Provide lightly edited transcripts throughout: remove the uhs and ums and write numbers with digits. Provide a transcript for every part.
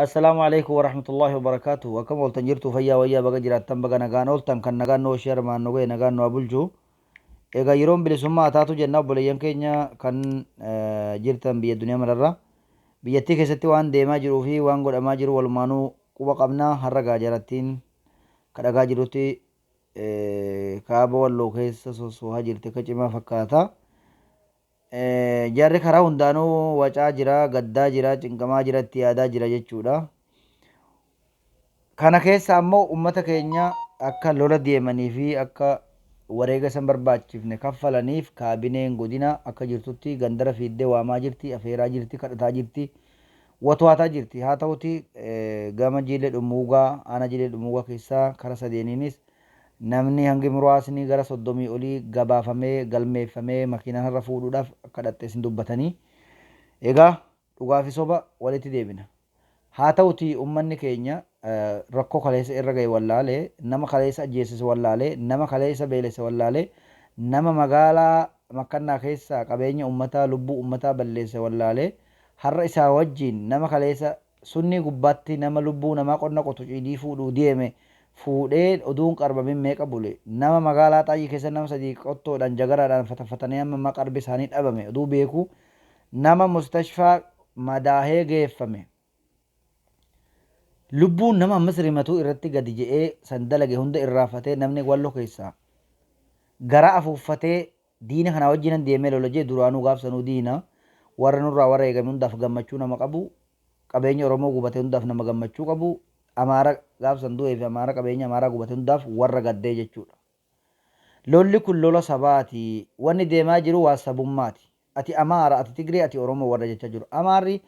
السلام عليكم ورحمة الله وبركاته وكم ولتن جرتو فيا ويا بقى جراتن بقى نغان ولتن كان نغان نو شير ما نغوي نغان نو أبلجو إيغا يروم بلسوما تاتو جنة بليان كينيا كان جرتن بيا الدنيا مرة بيتي كيستي وان ديما جرو في وان قد أما جرو والمانو قوة قبنا هرقا جراتين كدقا جروتي كابو واللو كيس سوها جرتي كجما فكاتا jarri karaa hundaanuu wacaa jira, gaddaa jira, cinqamaa jira, itti yaadaa jira jechuudha. Kana keessa ammoo ummata keenya akka lola deemanii fi akka wareega isan barbaachifne kaffalaniif kaabineen godina akka jirtutti gandara fiiddee waamaa jirti, afeeraa jirti, kadhataa jirti, watwaataa jirti. Haa ta'uti gama jiilee dhummuugaa, aana jiilee dhummuugaa keessaa kara sadeeniinis namni hangi muraasni gara 30 olii gabaafamee galmeeffamee makiinaan irra fuudhuudhaaf akka dhatte isin dubbatanii egaa dhugaa fi soba walitti deebina. Haa ta'uti ummanni keenya rakkoo kaleessa irra ga'e wallaalee nama kaleessa ajjeesise wallaalee nama kaleessa beelesse wallaalee nama magaalaa makkannaa keessa qabeenya ummataa lubbuu ummataa balleesse wallaalee har'a isaa wajjin nama kaleessa sunni gubbaatti nama lubbuu namaa qonna qotu cidii fuudhuu deeme fuudhee oduun qarbamin meeqa bule nama magaalaa xaayii keessa nama sadii qottoodhaan jagaraadhaan fatafatanii amma qarbi isaanii dhabame oduu beeku nama mustashfaa madaahee geeffame lubbuun nama ammas rimatuu irratti gadi je'ee sandalage hunda irraafatee namni walloo keessaa gara afuuffatee diina kana wajjinan deemee lola jee duraanuu gaafsanuu diina warra nurraa warra eegame hundaaf gammachuu nama qabu qabeenya oromoo gubate hundaaf nama gammachuu qabu amaara gaafsan du'ee fi amaara qabeenya amaaraa gubate hundaaf warra gaddee jechuudha. Lolli kun lola sabaati. Wanni deemaa jiru waa sabummaati. Ati amaara, ati Tigree, ati Oromoo warra jechaa jiru. Amaarri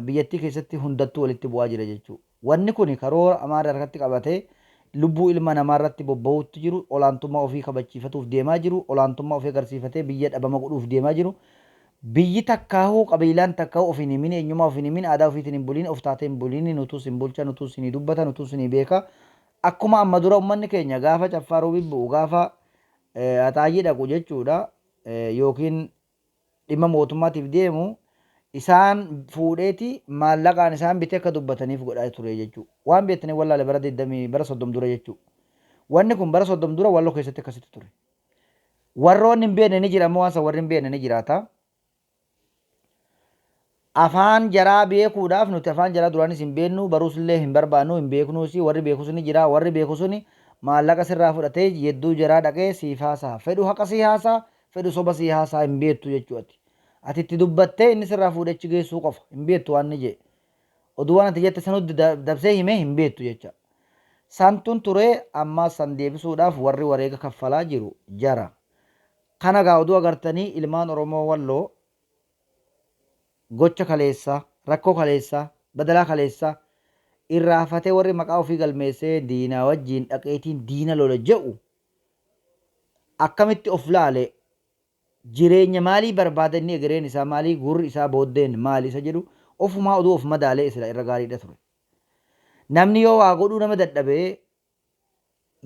biyyattii keessatti hundattuu walitti bu'aa jira jechuudha. Wanni kun karoora amaara harkatti qabatee lubbuu ilma namaa irratti bobba'uutti jiru, olaantummaa ofii kabachiifatuuf deemaa jiru, olaantummaa ofii agarsiifatee biyya dhabama godhuuf deemaa jiru. Biyyi takkaahuu qabiilaan takkaahuu ofiin himin eenyummaa ofiin himin aadaa ofiitiin hin buliin of taatee hin buliin nutus hin bulcha nutus hin dubbata nutus hin beeka akkuma amma dura ummanni keenya gaafa caffaaruu bibbu'u gaafa axaayii dhaqu jechuudha yookiin dhimma mootummaatiif deemu isaan fuudheeti maallaqaan isaan bitee akka dubbataniif godhaa ture jechuudha waan beektanii wallaale bara 20 bara 30 dura jechuudha wanni kun bara 30 dura walloo keessatti akkasitti ture warroonni hin beekne ni jira ammoo waan san warri hin beekne ni jiraata. Afaan jaraa beekuudhaaf nuti afaan jaraa duraanis hin beeknu baruusillee hin barbaannu hin beeknuusi warri beekus ni jira warri beekus ni maallaqa sirraa fudhatee yedduu jaraa dhaqee siif haasaa fedhu haqa sii haasaa fedhu soba sii haasaa hin beektu jechuudha. Ati itti dubbattee inni sirraa fuudhechi geessuu qofa hin beektu waan ni jee oduu waan ati jette sanutti dabsee himee hin beektu jecha. Santun turee amma san deebisuudhaaf warri wareega kaffalaa jiru jara. Kana gaa oduu agartanii ilmaan Oromoo walloo gocha kaleessa rakkoo kaleessa badalaa kaleessa irraafatee warri maqaa ofii galmeessee diinaa wajjiin dhaqeetiin diina lola jedhu akkamitti of laale jireenya maalii barbaada inni egereen isaa maalii gurri isaa booddeen maali isa jedhu ofumaa oduu of madaalee isla irra gaariidha ture. Namni yoo waa godhuu nama dadhabee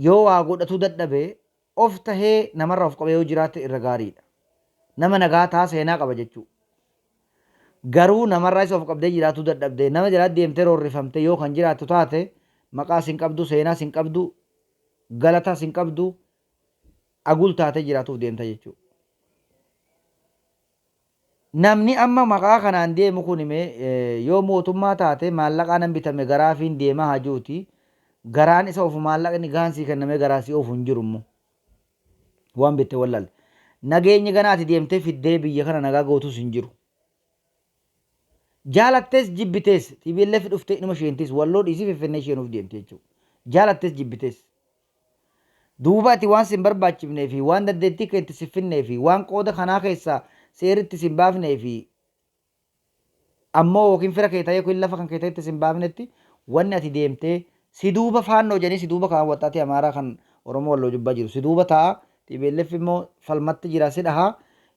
yoo waa godhatu dadhabee of tahee namarraa of qabee yoo jiraate irra gaariidha. Nama nagaa taa seenaa qaba jechuudha. Garuu namarraa isa of qabdee jiraatu dadhabdee nama jalaa deemtee roorrifamtee yoo kan jiraatu taate maqaa sin qabdu seenaa sin qabdu galata sin qabdu agul taatee jiraatuuf deemta jechuudha. Namni amma maqaa kanaan deemu kun yoo mootummaa taate maallaqaan hin bitame garaafiin deemaa hajuuti garaan isa ofu maallaqni gaansii kennamee garaasii ofu hin jirummoo waan bittee wallaale nageenyi ganaati deemtee fiddee biyya kana nagaa gootus hin jiru. Jaalattes jibbitees TPLF dhuftee inuma isheentis walloo dhiisii Finfinnee isheenuuf deemte jechuudha. Jaalattes jibbitees. Duuba ati waan sin barbaachifnee fi waan dandeettii keetti siffinnee fi waan qooda kanaa keessaa seeritti sin baafnee fi ammoo yookiin fira kee ta'ee yookiin lafa kan kee ta'etti sin baafnetti wanni ati deemtee si duuba faannoo jedhanii si duuba kan waxxaatee amaaraa kan Oromoo walloo jibbaa jiru si duuba ta'a TPLF immoo falmatti jira si dhahaa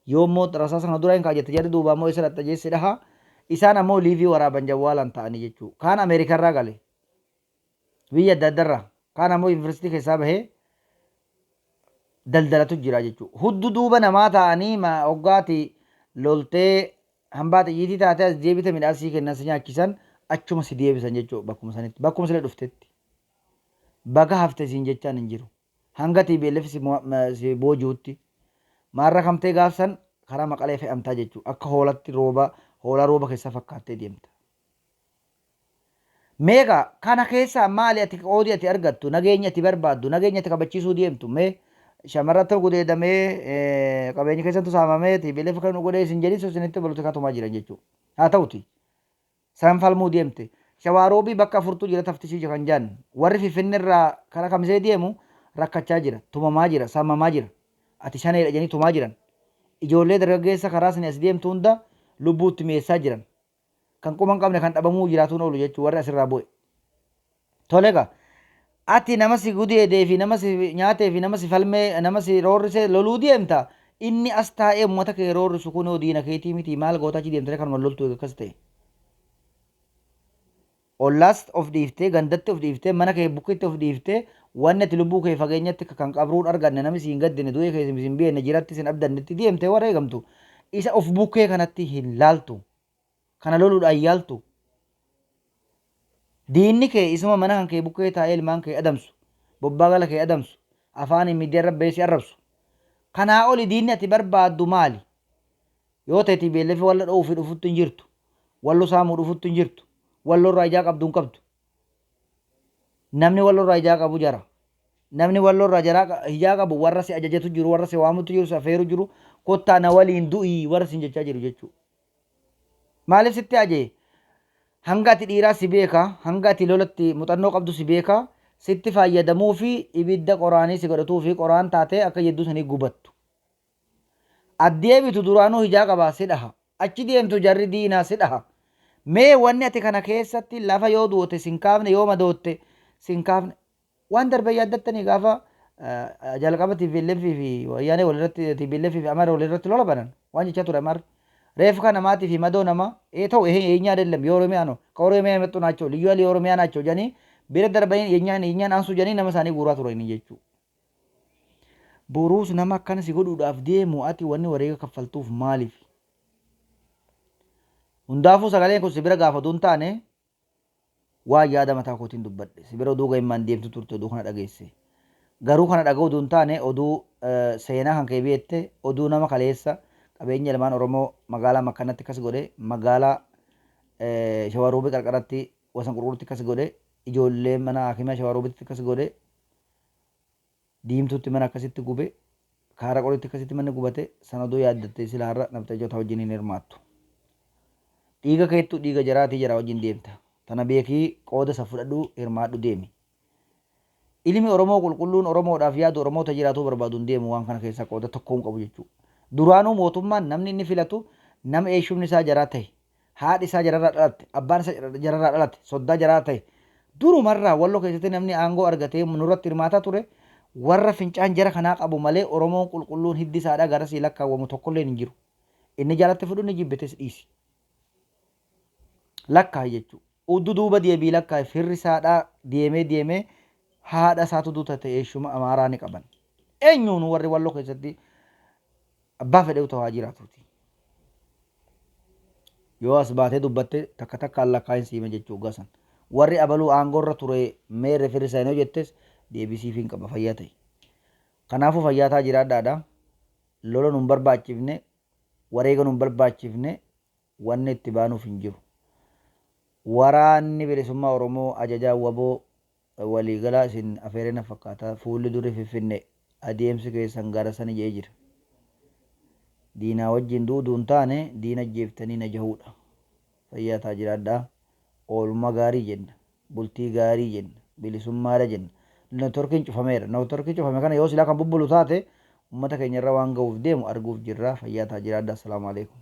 yoo immoo rasaa sana dura hin kaajjette jedhe duuba immoo isa dhaxxajee si dhahaa. Isaan ammoo liivii waraaban jawwaalan ta'anii jechuudha. Kaan Ameerikarraa gale biyya adda addarraa kaan ammoo yuunivarsiitii keessaa bahee daldalatu jira jechuudha. Huddu duuba namaa ta'anii hoggaati loltee hambaa xiyyiitii taatee as deebite midhaan sii kennan si nyaachisan achuma si deebisan jechuudha bakkuma sanitti bakkuma sila dhuftetti baga hafte siin jechaan hin jiru hanga TPLF si boojuutti maarra kamtee gaafsan karaa maqalee fe'amtaa jechuudha akka hoolatti hoolaa rooba keessa fakkaattee deemta. Meeqa kana keessa maali ati qoodii ati argattu nageenya ati barbaaddu nageenya ati kabachiisuu deemtu mee shamarratti gudeedamee qabeenya keessattuu saamamee TPLF kan godhee isin jedhin sosinitti bolotika tumaa jiran jechuudha. Haa ta'uti san falmuu deemte shawaaroobii bakka afurtuu jira taftishii kan jaan warri Finfinnee irraa karaa kamisee deemu rakkachaa jira tumamaa jira saamamaa jira ati shaneedha jedhanii tumaa jiran ijoollee dargaggeessa karaa sanii as deemtu hunda lubbuutti mi'eessaa jiran kan quban qabne kan dhabamuu jiraatuun oolu jechuun warri asirraa bu'e. Tolega ati nama si gudeedee fi nama si nyaatee fi nama si falmee nama si roorrisee loluu deemta inni as taa'ee uummata kee roorrisu kun diina keetii miti maal gootaa achi deemtee kan wal loltu akkas ta'e. Ollaas of dhiiftee gandatti of dhiiftee mana kee bukkitti of dhiiftee wanni ati lubbuu kee fageenyatti kan qabruun arganne namni siin gaddine du'ee kee siin beekne jiratti siin abdannetti deemtee warra eegamtu isa of bukkee kanatti hin laaltu kana loluudhaan yaaltu. Diinni kee isuma mana kan kee bukkee taa'ee ilmaan kee adamsu bobbaa gala kee adamsu afaan miidiyaa irra beesi arrabsu kanaa oli diinni ati barbaaddu maali yoo ta'e TPLF walla dhoofii dhufuttu hin jirtu wallo saamuu dhufuttu hin jirtu wallo irraa ijaa qabdu hin qabdu namni wallo irraa ijaa qabu jara namni wallo irraa ijaa qabu warra si ajajatu jiru warra si waamutu jiru si afeeru jiru kottaa na waliin du'ii warra si jechaa jiru jechuudha. Maaliif sitti ajee hanga ati dhiiraa si beeka hanga ati lolatti muuxannoo qabdu si beeka sitti fayyadamuu fi ibidda qoraanii si godhatuu fi qoraan taatee akka jedduu sanii gubattu. Addeebitu duraanuu ijaa qabaa si dhaha achi deemtu jarri diinaa si dhaha. Mee wanni ati kana keessatti lafa yoo duute sin kaafne yoo madootte sin kaafne waan darbee yaaddattanii gaafa jalqaba TPLF fi wayyaanee walirratti TPLF fi Amara walirratti lola banan waan jechaa ture Amara reef kana maatii fi madoo nama ተው ይሄ የኛ አይደለም የኦሮሚያ ነው ከኦሮሚያ የመጡ ናቸው ልዩ ኃይል የኦሮሚያ ናቸው ጀኒ ቢረ ደርበኝ የኛን አንሱ ጀኒ ነመሳኒ ጉራ ቱረኝ ጀቹ ቦሩስ ነማ ከነ ሲጎዱዳፍ ደሙ አቲ ወኒ ወሬ ከፈልቱፍ ማሊፍ ሁንዳፉ ሰጋሌ ኮ ሲብረ ጋፈቱን ታኔ ዋ ያዳ መታ ኮቲን ዱበደ ሲብረ ዱጋ ይማን ደምቱ ቱርቶ ዱ ከነ ዳገይሴ ገሩ ከነ ዳገው ዱን ታኔ ኦዱ ሴና ከንከ ቤቴ ኦዱ ነማ ከሌሳ qabeenya ilmaan Oromoo magaalaa Makkanatti akkas godhe magaalaa Shawaaroobii qarqaratti wasan qurquruutti akkas godhe ijoollee mana hakimaa Shawaaroobiitti akkas godhe diimtuutti mana akkasitti gube kaara qoritti akkasitti manni gubate sanadoo yaaddattee sila har'a naftajota wajjin hin hirmaattu. Dhiiga keettu dhiiga jaraatii jara wajjin deemta. Tana beekii qooda isa fudhadhu hirmaadhu deemi. Ilmi Oromoo qulqulluun Oromoodhaaf yaadu Oromoota jiraatuu barbaaduun deemu waan kana keessaa qooda tokko hin qabu jechuudha. Duraanuu mootummaan namni inni filatu nama eeshumni isaa jaraa ta'e haadhi isaa jararraa dhalatte abbaan isaa jararraa dhalatte soddaa jaraa ta'e durumarraa walloo keessatti namni aangoo argatee nurratti hirmaataa ture warra fincaan jara kanaa qabu malee Oromoon qulqulluun hiddi isaadhaa gara sii lakkaawwamu tokkollee hin jiru. Inni jaalatti fudhu ni jibbites dhiisi. Lakkaa jechuudha. Uddu duuba deebii lakkaa firri isaadhaa deemee haadha isaatu duuta ta'e eeshuma amaaraa ni qaban. Eenyuun warri walloo keessatti abbaa fedhe utawaa jiraatuuti. Yoo as baatee dubbatte takka takkaan lakkaa'in siime jechuu gasan. Warri abaluu aangoorra ture meerre firri isaanii jettes deebisiif hin qaba fayyaa ta'e. Kanaafuu fayyaataa jiraadhaadha. Lola nun barbaachifne wareega nun barbaachifne wanni itti baanuuf hin jiru. Waraanni bilisummaa Oromoo ajajaa waboo waliigalaa isin afeerina fakkaata fuulli duri Finfinne adeemsi keessan gara sani jee jira. Diinaa wajjin duuduun taane diina jeeftanii na jahuudha. Fayyaataa jiraadhaa. Oolmaa gaarii jenna. Bultii gaarii jenna. Bilisummaadha jenna. Neetworkiin cufameera. Neetworkiin cufame kana yoo silaa kan bubbulu taate uummata keenya irra waan ga'uuf deemu arguuf jirra. Fayyaataa jiraadhaa. Assalaamu alaikum.